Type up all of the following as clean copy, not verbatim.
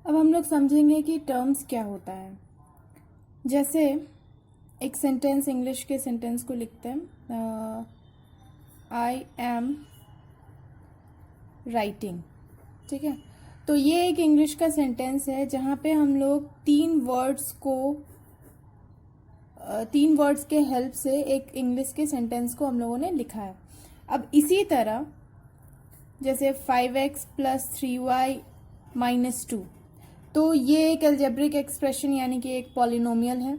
अब हम लोग समझेंगे कि टर्म्स क्या होता है। जैसे एक सेंटेंस, इंग्लिश के सेंटेंस को लिखते हैं, आई एम राइटिंग। ठीक है, तो ये एक इंग्लिश का सेंटेंस है जहाँ पे हम लोग तीन वर्ड्स के हेल्प से एक इंग्लिश के सेंटेंस को हम लोगों ने लिखा है। अब इसी तरह जैसे 5x प्लस 3y माइनस 2, तो ये एक अलजेब्रिक एक्सप्रेशन यानी कि एक पॉलिनोमियल है।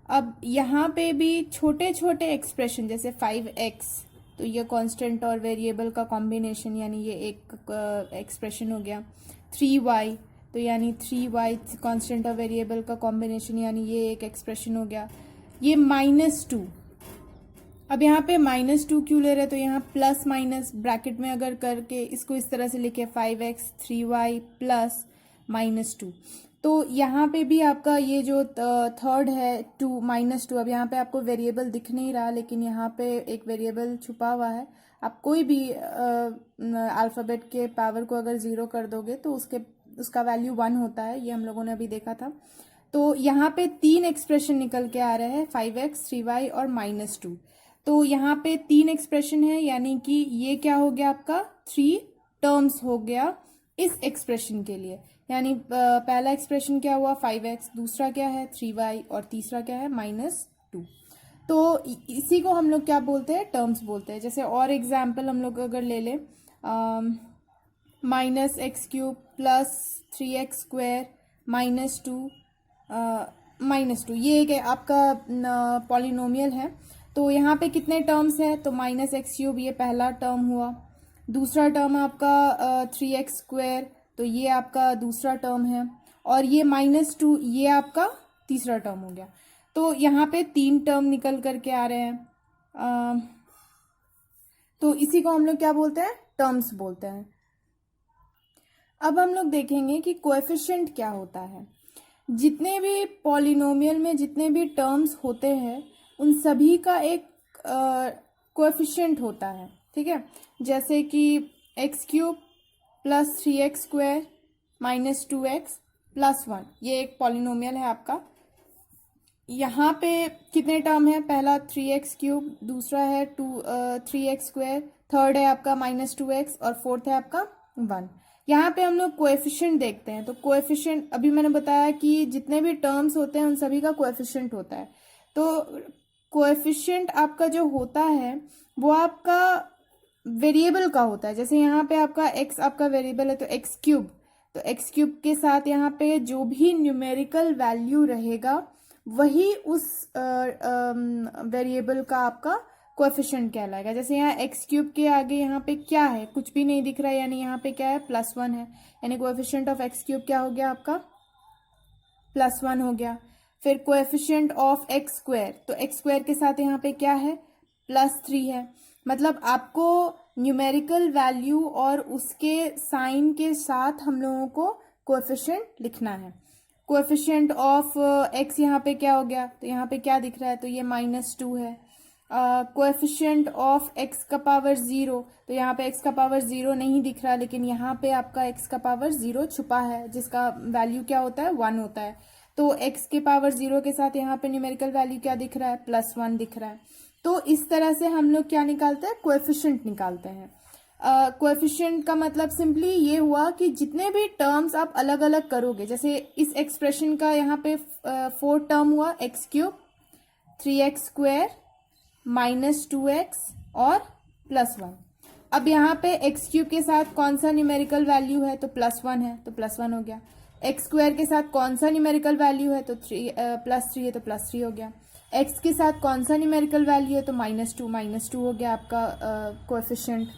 अब यहाँ पे भी छोटे छोटे एक्सप्रेशन जैसे 5x, तो ये कांस्टेंट और वेरिएबल का कॉम्बिनेशन यानी ये एक एक्सप्रेशन हो गया। 3y, तो यानी 3y कांस्टेंट और वेरिएबल का कॉम्बिनेशन यानी ये एक एक्सप्रेशन हो गया। ये -2, अब यहाँ पे -2 क्यों ले रहे हैं, तो यहाँ प्लस माइनस ब्रैकेट में अगर करके इसको इस तरह से लिखे 5x 3y प्लस -2, तो यहाँ पे भी आपका ये जो थर्ड है -2, अब यहाँ पे आपको वेरिएबल दिख नहीं रहा लेकिन यहाँ पे एक वेरिएबल छुपा हुआ है। आप कोई भी अल्फ़ाबेट के पावर को अगर 0 कर दोगे तो उसका वैल्यू 1 होता है, ये हम लोगों ने अभी देखा था। तो यहाँ पे 3 एक्सप्रेशन निकल के आ रहे हैं, 5x 3y और -2। तो यहाँ पे 3 एक्सप्रेशन है यानी कि ये क्या हो गया आपका 3 टर्म्स हो गया इस एक्सप्रेशन के लिए। यानी पहला एक्सप्रेशन क्या हुआ 5x, दूसरा क्या है 3y और तीसरा क्या है -2। तो इसी को हम लोग क्या बोलते हैं, टर्म्स बोलते हैं। जैसे और एग्जाम्पल हम लोग अगर ले लें, -x³ प्लस 3x² -2, ये एक आपका पॉलिनोमियल है। तो यहाँ पे कितने टर्म्स है, तो -x³ ये पहला टर्म हुआ, दूसरा टर्म आपका 3x², तो ये आपका दूसरा टर्म है, और ये -2 ये आपका तीसरा टर्म हो गया। तो यहाँ पे 3 टर्म निकल करके आ रहे हैं, तो इसी को हम लोग क्या बोलते हैं, टर्म्स बोलते हैं। अब हम लोग देखेंगे कि कोएफिशिएंट क्या होता है। जितने भी पॉलिनोमियल में जितने भी टर्म्स होते हैं उन सभी का एक कोएफिशिएंट होता है। ठीक है, जैसे कि x³ plus 3x² -2x plus 1, ये एक पॉलिनोमियल है आपका। यहाँ पे कितने टर्म है, पहला 3x³, दूसरा है 3x², थर्ड है आपका -2x और फोर्थ है आपका 1। यहाँ पे हम लोग कोएफिशिएंट देखते हैं। तो कोएफिशिएंट अभी मैंने बताया कि जितने भी टर्म्स होते हैं उन सभी का कोएफिशिएंट होता है। तो कोएफिशिएंट आपका जो होता है वो आपका वेरिएबल का होता है। जैसे यहाँ पे आपका x आपका वेरिएबल है तो x³, तो x³ के साथ यहाँ पे जो भी न्यूमेरिकल वैल्यू रहेगा वही उस वेरिएबल का आपका कोएफिशिएंट कहलाएगा। जैसे यहाँ x³ के आगे यहाँ पे क्या है, कुछ भी नहीं दिख रहा है, यानी यहाँ पे क्या है +1 है, यानी कोएफिशिएंट ऑफ x³ क्या हो गया आपका +1 हो गया। फिर कोएफिशिएंट ऑफ x², तो x² के साथ यहाँ पे क्या है +3 है। मतलब आपको न्यूमेरिकल वैल्यू और उसके साइन के साथ हम लोगों को कोएफिशिएंट लिखना है। कोएफिशिएंट ऑफ x यहाँ पे क्या हो गया, तो यहाँ पे क्या दिख रहा है, तो ये -2 है। कोएफिशिएंट ऑफ x का पावर 0, तो यहाँ पे x का पावर 0 नहीं दिख रहा लेकिन यहाँ पे आपका x का पावर 0 छुपा है जिसका वैल्यू क्या होता है 1 होता है। तो x के पावर 0 के साथ यहाँ पे न्यूमेरिकल वैल्यू क्या दिख रहा है +1 दिख रहा है। तो इस तरह से हम लोग क्या निकालते हैं, कोएफिशिएंट निकालते हैं। कोएफिशिएंट का मतलब सिंपली ये हुआ कि जितने भी टर्म्स आप अलग अलग करोगे, जैसे इस एक्सप्रेशन का यहाँ पे 4 टर्म हुआ x³ 3x² -2x और +1। अब यहाँ पे x³ के साथ कौन सा न्यूमेरिकल वैल्यू है, तो +1 है, तो +1 हो गया। x² के साथ कौन सा न्यूमेरिकल वैल्यू है, तो +3 है, तो +3 हो गया। x के साथ कौन सा न्यूमेरिकल वैल्यू है, तो -2 हो गया आपका कोएफिशिएंट।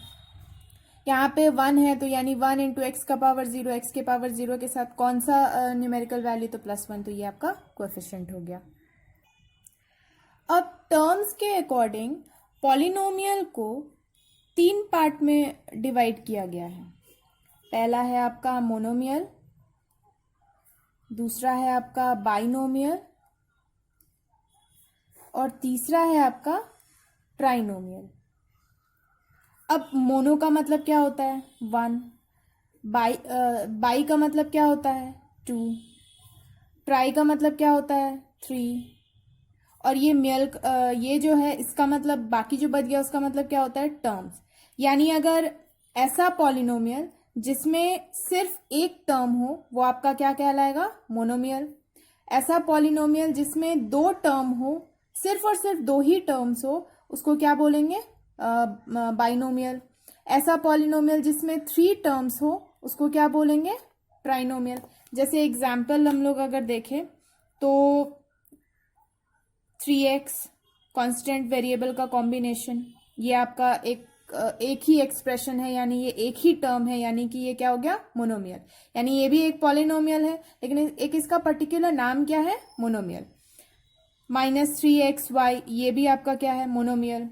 यहाँ पे 1 है तो यानी 1 × x का पावर 0, x के पावर 0 के साथ कौन सा न्यूमेरिकल वैल्यू, तो +1, तो ये आपका कोएफिशिएंट हो गया। अब टर्म्स के अकॉर्डिंग पॉलिनोमियल को 3 पार्ट में डिवाइड किया गया है। पहला है आपका मोनोमियल, दूसरा है आपका बाइनोमियल और तीसरा है आपका ट्राइनोमियल। अब मोनो का मतलब क्या होता है 1, बाई का मतलब क्या होता है 2, ट्राई का मतलब क्या होता है 3, और ये मिल्क ये जो है इसका मतलब बाकी जो बच गया उसका मतलब क्या होता है टर्म्स। यानी अगर ऐसा पॉलिनोमियल जिसमें सिर्फ एक टर्म हो वो आपका क्या कहलाएगा मोनोमियल। ऐसा पॉलिनोमियल जिसमें दो टर्म हो, सिर्फ और सिर्फ दो ही टर्म्स हो, उसको क्या बोलेंगे बाइनोमियल। ऐसा पॉलिनोमियल जिसमें 3 टर्म्स हो उसको क्या बोलेंगे ट्राइनोमियल। जैसे एग्जाम्पल हम लोग अगर देखें तो 3x कांस्टेंट वेरिएबल का कॉम्बिनेशन, ये आपका एक ही एक्सप्रेशन है, यानी ये एक ही टर्म है, यानी कि ये क्या हो गया मोनोमियल। यानी ये भी एक पॉलिनोमियल है लेकिन एक इसका पर्टिकुलर नाम क्या है मोनोमियल। -3xy ये भी आपका क्या है मोनोमियल।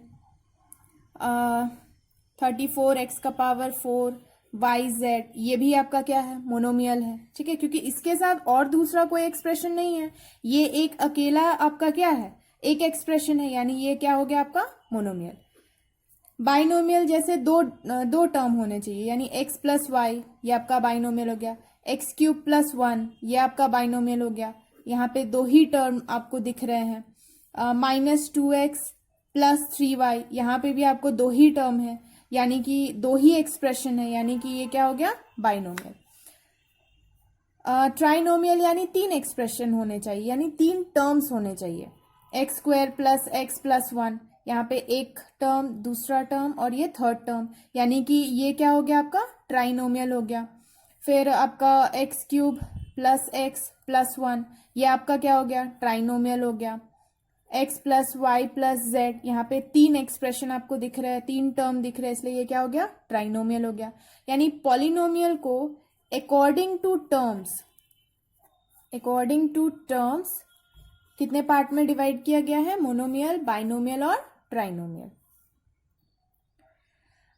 34x का पावर 4 yz ये भी आपका क्या है मोनोमियल है। ठीक है, क्योंकि इसके साथ और दूसरा कोई एक्सप्रेशन नहीं है, ये एक अकेला आपका क्या है एक एक्सप्रेशन है, यानी ये क्या हो गया आपका मोनोमियल। बाइनोमियल जैसे दो टर्म होने चाहिए, यानी x प्लस वाई ये आपका बाइनोमियल हो गया, x³ + 1 ये आपका बाइनोमियल हो गया। यहाँ पे दो ही टर्म आपको दिख रहे हैं। -2x + 3y यहाँ पे भी आपको दो ही टर्म है, यानी कि दो ही एक्सप्रेशन है, यानी कि ये क्या हो गया बाइनोमियल। ट्राइनोमियल यानी 3 एक्सप्रेशन होने चाहिए, यानी 3 टर्म्स होने चाहिए। x² + x + 1 यहाँ पे एक टर्म, दूसरा टर्म और ये थर्ड टर्म, यानी कि ये क्या हो गया आपका ट्राइनोमियल हो गया। फिर आपका x³ + x + 1 ये आपका क्या हो गया ट्राइनोमियल हो गया। x + y + z यहाँ पे 3 एक्सप्रेशन आपको दिख रहे हैं, 3 टर्म दिख रहे हैं, इसलिए ये क्या हो गया ट्राइनोमियल हो गया। यानी पॉलिनोमियल को अकॉर्डिंग टू टर्म्स कितने पार्ट में डिवाइड किया गया है मोनोमियल, बाइनोमियल और ट्राइनोमियल।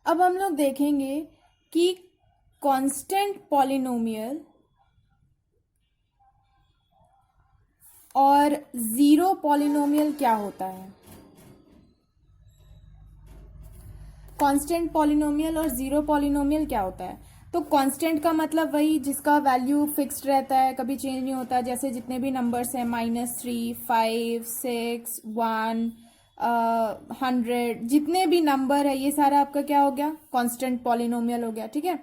अब हम लोग देखेंगे कि कांस्टेंट पॉलिनोमियल और जीरो पॉलिनोमियल क्या होता है। कांस्टेंट पॉलिनोमियल और जीरो पॉलिनोमियल क्या होता है, तो कांस्टेंट का मतलब वही जिसका वैल्यू फिक्स्ड रहता है, कभी चेंज नहीं होता। जैसे जितने भी नंबर्स हैं -3, 5, 6, 1, 100 जितने भी नंबर है ये सारा आपका क्या हो गया कांस्टेंट पॉलिनोमियल हो गया। ठीक है,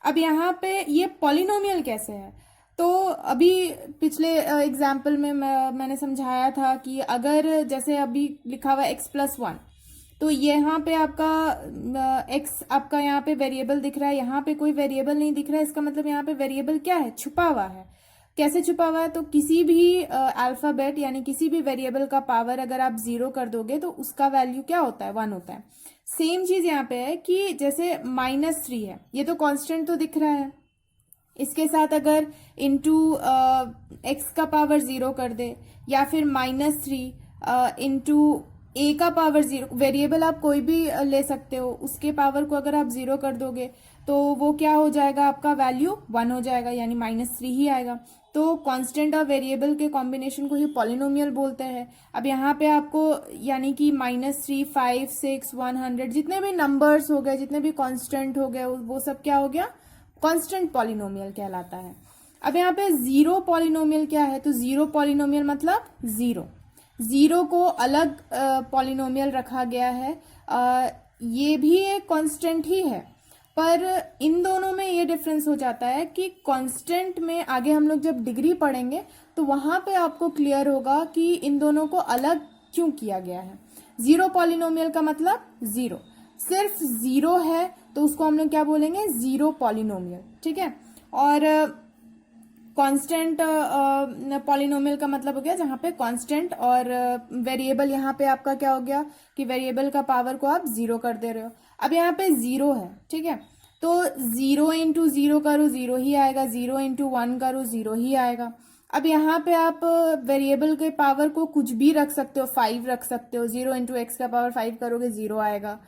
अब यहाँ पे ये पॉलिनोमियल कैसे है, तो अभी पिछले एग्जाम्पल में मैंने समझाया था कि अगर जैसे अभी लिखा हुआ x+1 तो यहाँ पे आपका x आपका यहाँ पे वेरिएबल दिख रहा है, यहाँ पे कोई वेरिएबल नहीं दिख रहा है, इसका मतलब यहाँ पे वेरिएबल क्या है छुपा हुआ है। कैसे छुपा हुआ है, तो किसी भी अल्फाबेट यानी किसी भी वेरिएबल का पावर अगर आप 0 कर दोगे तो उसका वैल्यू क्या होता है 1 होता है। सेम चीज यहाँ पे है कि जैसे -3 है, ये तो कांस्टेंट तो दिख रहा है, इसके साथ अगर इंटू x का पावर 0 कर दे, या फिर -3 इंटू a का पावर 0, वेरिएबल आप कोई भी ले सकते हो, उसके पावर को अगर आप 0 कर दोगे तो वो क्या हो जाएगा आपका वैल्यू 1 हो जाएगा, यानी -3 ही आएगा। तो कांस्टेंट और वेरिएबल के कॉम्बिनेशन को ही पॉलिनोमियल बोलते हैं। अब यहाँ पे आपको यानी कि -3, 5, 6, 100 जितने भी नंबर्स हो गए, जितने भी कांस्टेंट हो गए, वो सब क्या हो गया कांस्टेंट पॉलिनोमियल कहलाता है। अब यहाँ पे जीरो पॉलिनोमियल क्या है, तो जीरो पॉलिनोमियल मतलब जीरो को अलग पॉलिनोमियल रखा गया है। ये भी एक कांस्टेंट ही है, पर इन दोनों में ये डिफरेंस हो जाता है कि कांस्टेंट में आगे हम लोग जब डिग्री पढ़ेंगे तो वहां पे आपको क्लियर होगा कि इन दोनों को अलग क्यों किया गया है। जीरो पॉलिनोमियल का मतलब जीरो, सिर्फ जीरो है तो उसको हम लोग क्या बोलेंगे जीरो पॉलिनोमियल। ठीक है, और कांस्टेंट पॉलिनोमियल का मतलब हो गया जहां पे कांस्टेंट और वेरिएबल यहाँ पे आपका क्या हो गया कि वेरिएबल का पावर को आप 0 कर दे रहे हो। अब यहाँ पे 0 है, ठीक है, तो 0 × 0 करो 0 ही आएगा, 0 × 1 करो 0 ही आएगा। अब यहाँ पे आप वेरिएबल के पावर को कुछ भी रख सकते हो, 5 रख सकते हो, 0 × x का पावर 5 करोगे 0 आएगा,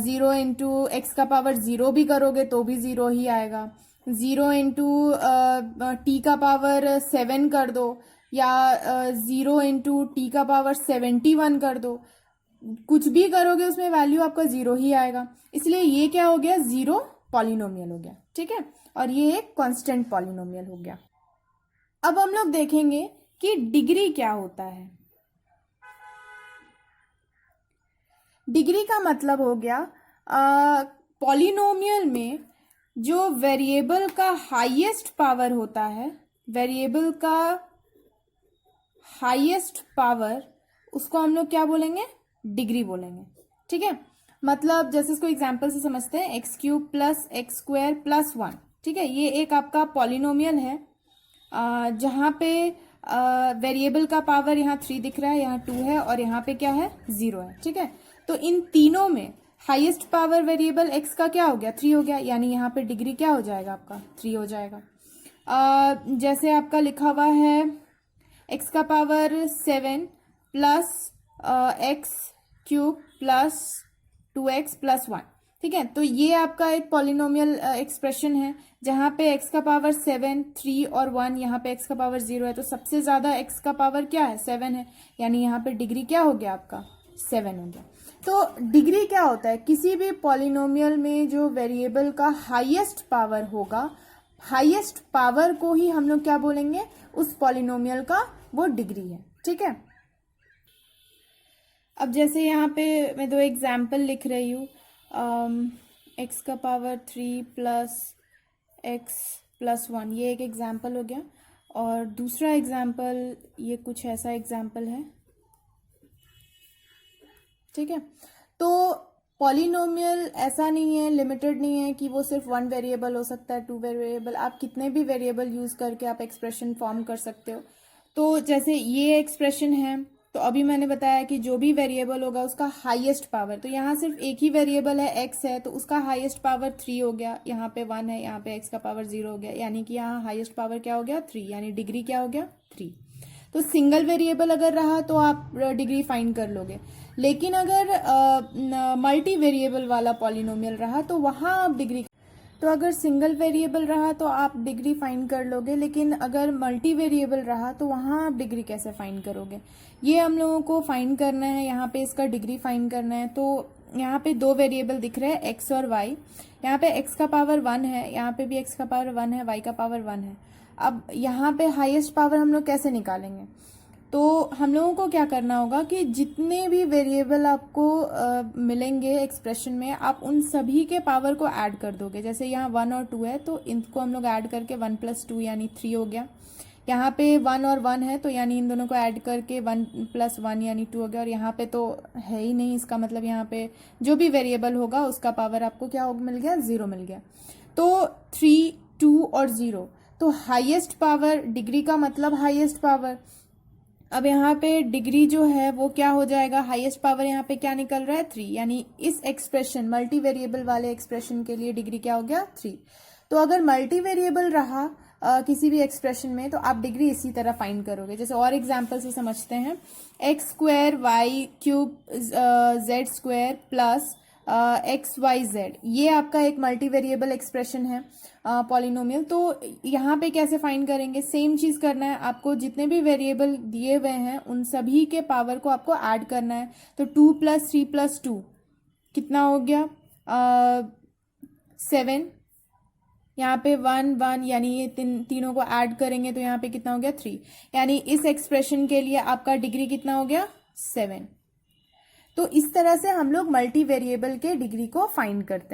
0 × x का पावर 0 भी करोगे तो भी 0 ही आएगा, 0 × t का पावर 7 कर दो, या 0 × t का पावर 71 कर दो, कुछ भी करोगे उसमें वैल्यू आपका 0 ही आएगा। इसलिए ये क्या हो गया जीरो पॉलिनोमियल हो गया। ठीक है, और ये एक कांस्टेंट पॉलिनोमियल हो गया। अब हम लोग देखेंगे कि डिग्री क्या होता है। डिग्री का मतलब हो गया पॉलिनोमियल में जो वेरिएबल का हाईएस्ट पावर होता है, वेरिएबल का हाईएस्ट पावर, उसको हम लोग क्या बोलेंगे, डिग्री बोलेंगे। ठीक है, मतलब जैसे इसको एग्जांपल से समझते हैं, x cube plus x square plus 1। ठीक है, ये एक आपका पॉलिनोमियल है जहाँ पे वेरिएबल का पावर यहाँ 3 दिख रहा है, यहाँ 2 है और यहाँ पे क्या है, 0 है। ठीक है, तो इन तीनों में हाईएस्ट पावर वेरिएबल एक्स का क्या हो गया, 3 हो गया, यानी यहाँ पे डिग्री क्या हो जाएगा आपका, 3 हो जाएगा। जैसे आपका लिखा हुआ है एक्स का power 7 plus x cube plus 2x plus 1। ठीक है, तो ये आपका एक पॉलिनोमियल एक्सप्रेशन है जहाँ पे x का पावर 7, 3 और 1, यहाँ पे x का पावर 0 है, तो सबसे ज्यादा x का पावर क्या है, 7 है, यानी यहाँ पे डिग्री क्या हो गया आपका, 7 हो गया। तो डिग्री क्या होता है, किसी भी पॉलिनोमियल में जो वेरिएबल का हाईएस्ट पावर होगा, हाईएस्ट पावर को ही हम लोग क्या बोलेंगे, उस पॉलिनोमियल का वो डिग्री है। ठीक है, अब जैसे यहाँ पे मैं 2 एग्जाम्पल लिख रही हूँ, एक्स का पावर 3 प्लस एक्स प्लस 1, ये एक एग्जाम्पल हो गया। और दूसरा एग्जाम्पल ये कुछ ऐसा एग्जाम्पल है। ठीक है, तो पॉलिनोमियल ऐसा नहीं है, लिमिटेड नहीं है कि वो सिर्फ 1 वेरिएबल हो सकता है, 2 वेरिएबल, आप कितने भी वेरिएबल यूज करके आप एक्सप्रेशन फॉर्म कर सकते हो। तो जैसे ये एक्सप्रेशन है, तो अभी मैंने बताया कि जो भी वेरिएबल होगा उसका हाईएस्ट पावर, तो यहाँ सिर्फ एक ही वेरिएबल है एक्स है, तो उसका हाईएस्ट पावर 3 हो गया, यहाँ पे 1 है, यहाँ पे एक्स का पावर 0 हो गया, यानी कि यहाँ हाईएस्ट पावर क्या हो गया, 3, यानी डिग्री क्या हो गया, 3। तो सिंगल वेरिएबल अगर रहा तो आप डिग्री फाइंड कर लोगे, लेकिन अगर मल्टी वेरिएबल वाला पॉलिनोमियल रहा तो वहां आप डिग्री, तो अगर सिंगल वेरिएबल रहा तो आप डिग्री फाइंड कर लोगे, लेकिन अगर मल्टी वेरिएबल रहा तो वहां आप डिग्री कैसे फाइंड करोगे, ये हम लोगों को फाइंड करना है। यहाँ पे इसका डिग्री फाइंड करना है, तो यहाँ पे 2 वेरिएबल दिख रहे हैं, एक्स और वाई। यहाँ पे एक्स का पावर 1 है, यहाँ पे भी एक्स का पावर 1 है, वाई का पावर 1 है। अब यहाँ पे हाईएस्ट पावर हम लोग कैसे निकालेंगे, तो हम लोगों को क्या करना होगा कि जितने भी वेरिएबल आपको मिलेंगे एक्सप्रेशन में, आप उन सभी के पावर को ऐड कर दोगे। जैसे यहाँ 1 और 2 है, तो इनको हम लोग ऐड करके 1 + 2 यानी 3 हो गया। यहाँ पे 1 और 1 है, तो यानी इन दोनों को ऐड करके 1 + 1 यानी 2 हो गया। और यहाँ पे तो है ही नहीं, इसका मतलब यहाँ पे जो भी वेरिएबल होगा उसका पावर आपको क्या मिल गया, 0 मिल गया। तो 3, 2 और 0, तो हाईएस्ट पावर, डिग्री का मतलब हाईएस्ट पावर। अब यहाँ पे डिग्री जो है वो क्या हो जाएगा, हाईएस्ट पावर यहाँ पे क्या निकल रहा है, 3, यानी इस एक्सप्रेशन मल्टी वेरिएबल वाले एक्सप्रेशन के लिए डिग्री क्या हो गया, 3। तो अगर मल्टी वेरिएबल रहा किसी भी एक्सप्रेशन में, तो आप डिग्री इसी तरह फाइंड करोगे। जैसे और एग्जांपल से समझते हैं, x square y cube z square plus x y z, ये आपका एक मल्टी वेरिएबल एक्सप्रेशन है पॉलिनोमियल। तो यहाँ पे कैसे फाइंड करेंगे, सेम चीज करना है आपको, जितने भी वेरिएबल दिए हुए हैं उन सभी के पावर को आपको ऐड करना है। तो 2 + 3 + 2 कितना हो गया, 7। यहाँ पे 1, 1 यानी ये तीनों को ऐड करेंगे तो यहाँ पे कितना हो गया, 3, यानी इस एक्सप्रेशन के लिए आपका डिग्री कितना हो गया, 7। तो इस तरह से हम लोग मल्टी वेरिएबल के डिग्री को फाइंड करते हैं।